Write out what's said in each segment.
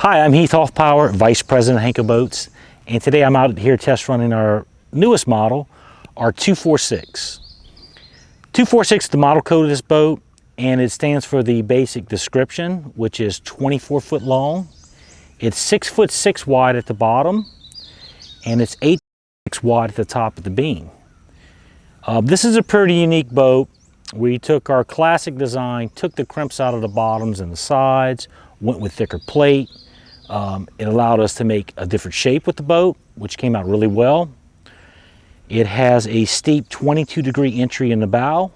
Hi, I'm Heath Hoffpower, Vice President of HANKO Boats, and today I'm out here test running our newest model, our 246. 246 is the model code of this boat, and it stands for the basic description, which is 24 foot long. It's 6'6" wide at the bottom, and it's 8'6" wide at the top of the beam. This is a pretty unique boat. We took our classic design, took the crimps out of the bottoms and the sides, went with thicker plate. It allowed us to make a different shape with the boat, which came out really well. It has a steep 22-degree entry in the bow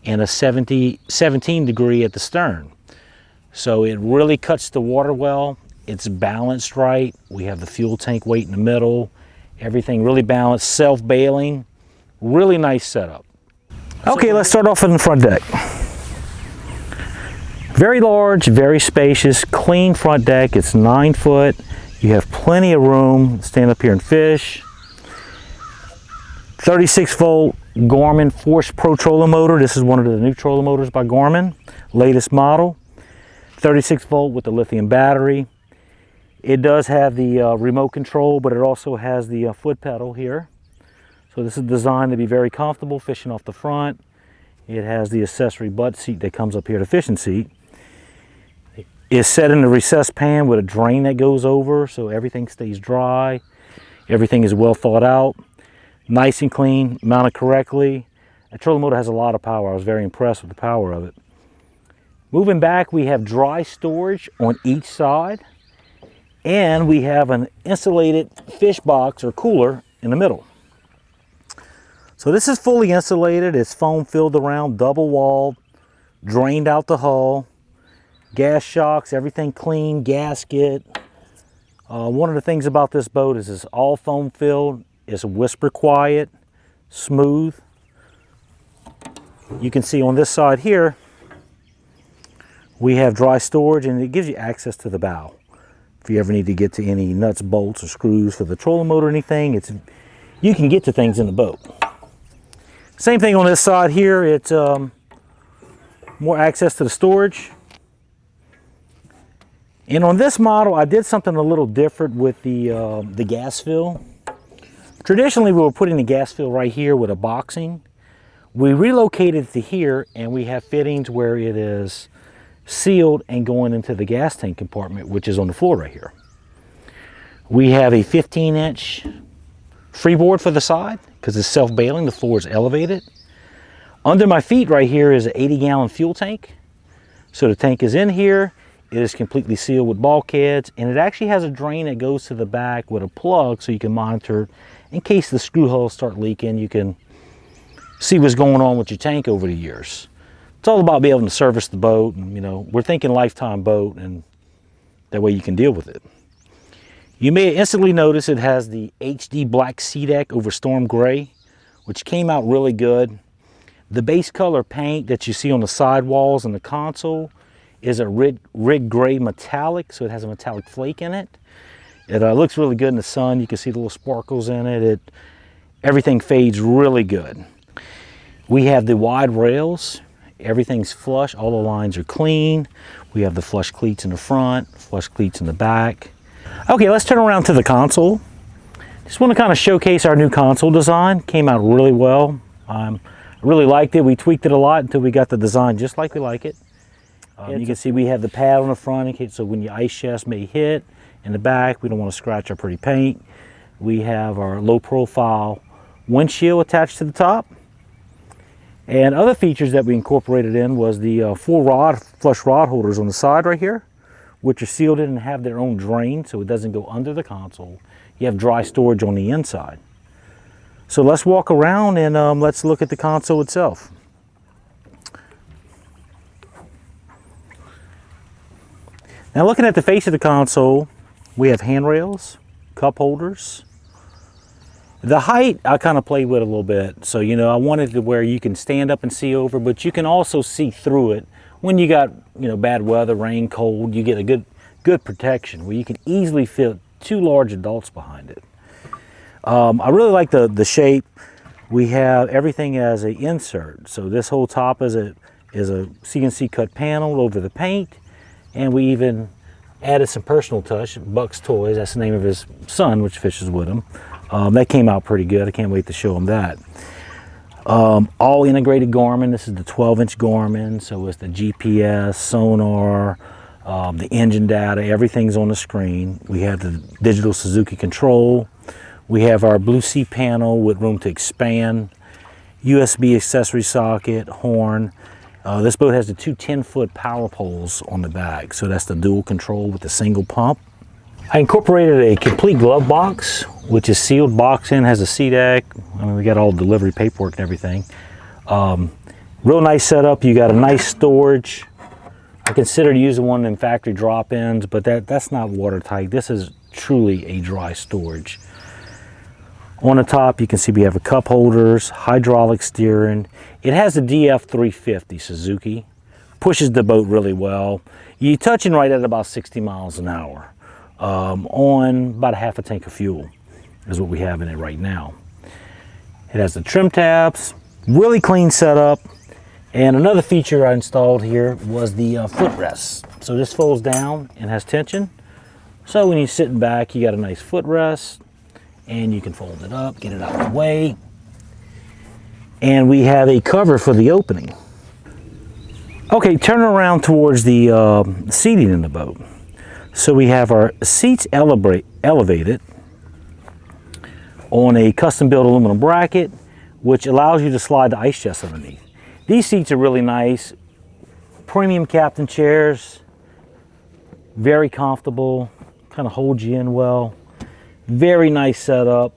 and a 17 degree at the stern. So it really cuts the water well. It's balanced right. We have the fuel tank weight in the middle. Everything really balanced, self-bailing. Really nice setup. Okay, let's start off on the front deck. Very large, very spacious, clean front deck. It's 9 foot. You have plenty of room to stand up here and fish. 36 volt Garmin Force Pro trolling motor. This is one of the new trolling motors by Garmin, latest model. 36 volt with the lithium battery. It does have the remote control, but it also has the foot pedal here. So this is designed to be very comfortable fishing off the front. It has the accessory butt seat that comes up here, the fishing seat. It's set in a recessed pan with a drain that goes over, so everything stays dry. Everything is well thought out. Nice and clean, mounted correctly. The trolling motor has a lot of power. I was very impressed with the power of it. Moving back, we have dry storage on each side, and we have an insulated fish box or cooler in the middle. So this is fully insulated. It's foam filled around, double walled, drained out the hull, gas shocks, everything clean, gasket. One of the things about this boat is it's all foam filled. It's whisper quiet, smooth. You can see on this side here, we have dry storage, and it gives you access to the bow. If you ever need to get to any nuts, bolts, or screws for the trolling motor or anything, you can get to things in the boat. Same thing on this side here. It's more access to the storage. And on this model, I did something a little different with the gas fill. Traditionally, we were putting the gas fill right here with a boxing. We relocated to here, and we have fittings where it is sealed and going into the gas tank compartment, which is on the floor right here. We have a 15-inch freeboard for the side because it's self-bailing. The floor is elevated. Under my feet right here is an 80-gallon fuel tank. So the tank is in here. It is completely sealed with bulkheads, and it actually has a drain that goes to the back with a plug so you can monitor in case the screw hulls start leaking. You can see what's going on with your tank over the years. It's all about being able to service the boat, and we're thinking lifetime boat, and that way you can deal with it. You may instantly notice it has the HD black sea deck over storm gray, which came out really good. The base color paint that you see on the sidewalls and the console is a rig gray metallic, so it has a metallic flake in it. It looks really good in the sun. You can see the little sparkles in it. Everything fades really good. We have the wide rails. Everything's flush. All the lines are clean. We have the flush cleats in the front, flush cleats in the back. Okay, let's turn around to the console. Just want to kind of showcase our new console design. Came out really well. I really liked it. We tweaked it a lot until we got the design just like we like it. You can see we have the pad on the front in case, so when your ice chest may hit. In the back, we don't want to scratch our pretty paint. We have our low profile windshield attached to the top. And other features that we incorporated in was the 4 flush rod holders on the side right here, which are sealed in and have their own drain so it doesn't go under the console. You have dry storage on the inside. So let's walk around and let's look at the console itself. Now, looking at the face of the console, we have handrails, cup holders. The height I kind of played with a little bit. So, I wanted to where you can stand up and see over, but you can also see through it. When you got, bad weather, rain, cold, you get a good protection where you can easily fit 2 large adults behind it. I really like the shape. We have everything as an insert. So this whole top is a CNC cut panel over the paint, and we even added some personal touch. Buck's Toys, that's the name of his son, which fishes with him. That came out pretty good. I can't wait to show him that. All integrated Garmin. This is the 12-inch Garmin, so it's the GPS, sonar, the engine data, everything's on the screen. We have the digital Suzuki control. We have our Blue Sea panel with room to expand, USB accessory socket, horn. This boat has the two 10-foot power poles on the back, so that's the dual control with the single pump. I incorporated a complete glove box, which is sealed box in, has a sea deck. I mean, we got all the delivery paperwork and everything. Real nice setup. You got a nice storage. I considered using one in factory drop-ins, but that's not watertight. This is truly a dry storage. On the top, you can see we have a cup holders, hydraulic steering. It has the DF350 Suzuki. Pushes the boat really well. You're touching right at about 60 miles an hour. On about a half a tank of fuel is what we have in it right now. It has the trim tabs, really clean setup. And another feature I installed here was the footrest. So this folds down and has tension. So when you're sitting back, you got a nice footrest and you can fold it up, get it out of the way. And we have a cover for the opening. Okay, turn around towards the seating in the boat. So we have our seats elevated on a custom-built aluminum bracket, which allows you to slide the ice chest underneath. These seats are really nice. Premium captain chairs, very comfortable, kind of holds you in well. Very nice setup.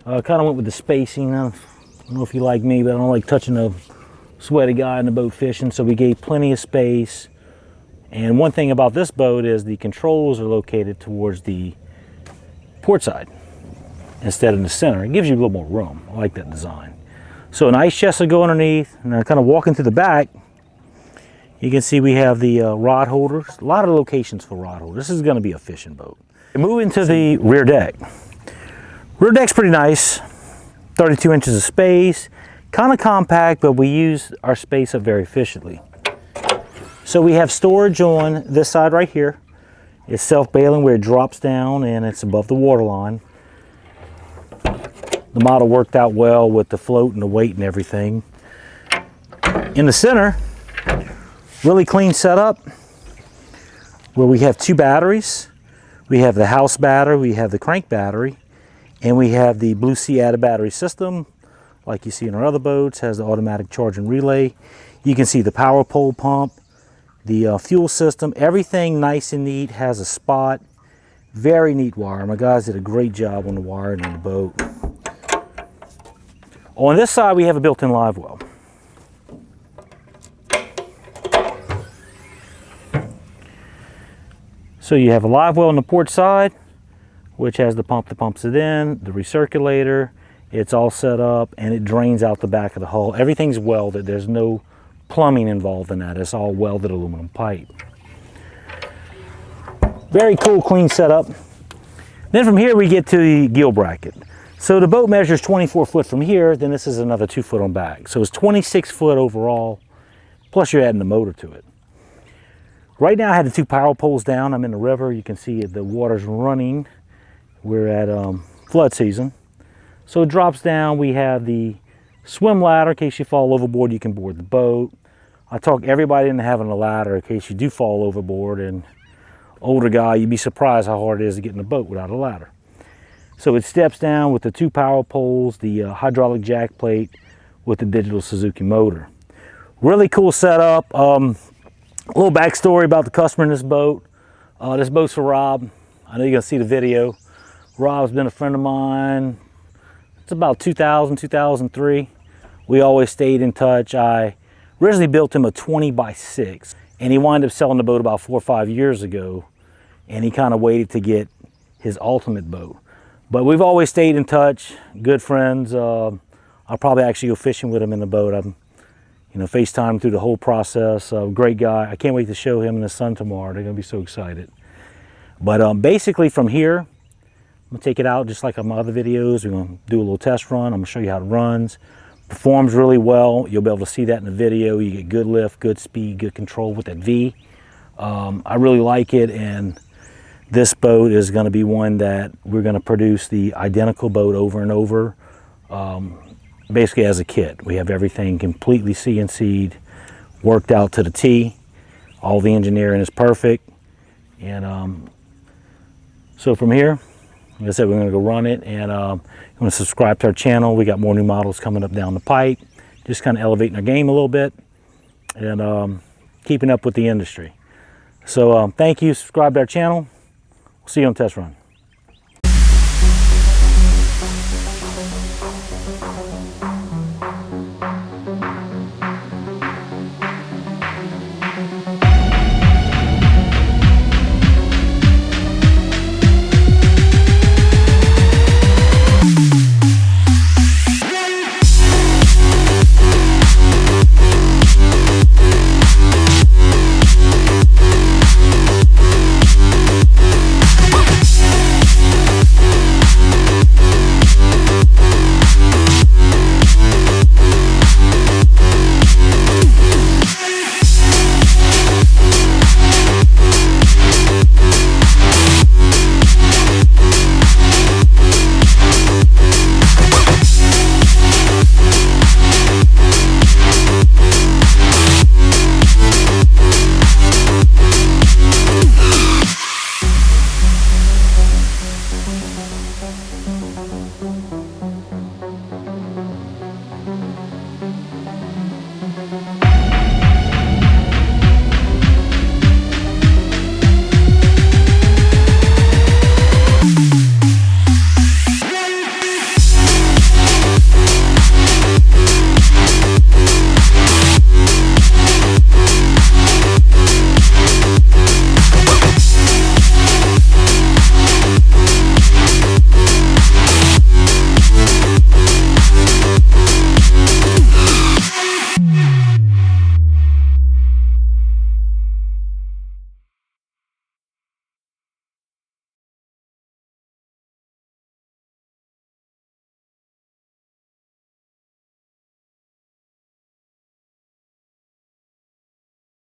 Kind of went with the spacing. I don't know if you like me, but I don't like touching a sweaty guy in the boat fishing, so we gave plenty of space. And one thing about this boat is the controls are located towards the port side instead of in the center. It gives you a little more room. I like that design. So an ice chest will go underneath, and then kind of walking to the back, you can see we have the rod holders. A lot of locations for rod holders. This is going to be a fishing boat. Moving to the rear deck. Rear deck's pretty nice. 32 inches of space. Kind of compact, but we use our space up very efficiently. So we have storage on this side right here. It's self-bailing where it drops down and it's above the waterline. The model worked out well with the float and the weight and everything. In the center, really clean setup where we have two batteries. We have the house battery, we have the crank battery, and we have the Blue Sea added battery system, like you see in our other boats, has the automatic charge and relay. You can see the power pole pump, the fuel system, everything nice and neat, has a spot. Very neat wire. My guys did a great job on the wiring in the boat. On this side, we have a built-in live well. So you have a live well on the port side, which has the pump that pumps it in, the recirculator. It's all set up and it drains out the back of the hull. Everything's welded. There's no plumbing involved in that. It's all welded aluminum pipe. Very cool, clean setup. Then from here we get to the gill bracket. So the boat measures 24 foot from here, then this is another 2 foot on back. So it's 26 foot overall, plus you're adding the motor to it. Right now I had the two power poles down. I'm in the river. You can see the water's running. We're at flood season. So it drops down. We have the swim ladder in case you fall overboard, you can board the boat. I talk everybody into having a ladder in case you do fall overboard, and older guy, you'd be surprised how hard it is to get in a boat without a ladder. So it steps down with the two power poles, the hydraulic jack plate with the digital Suzuki motor. Really cool setup. A little backstory about the customer in this boat. This boat's for Rob. I know you're gonna see the video. Rob's been a friend of mine. It's about 2000, 2003. We always stayed in touch. I originally built him a 20x6 and he wound up selling the boat about 4 or 5 years ago, and he kind of waited to get his ultimate boat. But we've always stayed in touch, good friends. I'll probably actually go fishing with him in the boat. I'm, FaceTime through the whole process. Great guy. I can't wait to show him and his son tomorrow. They're gonna be so excited. But basically from here, I'm gonna take it out just like on my other videos. We're gonna do a little test run. I'm gonna show you how it runs. Performs really well. You'll be able to see that in the video. You get good lift, good speed, good control with that V. I really like it, and This boat is going to be one that we're going to produce the identical boat over and over, basically as a kit. We have everything completely CNC'd, worked out to the T. All the engineering is perfect. And so from here, like I said, we're going to go run it, and I'm going to subscribe to our channel. We got more new models coming up down the pipe, just kind of elevating our game a little bit and keeping up with the industry. So thank you, subscribe to our channel. We'll see you on test run.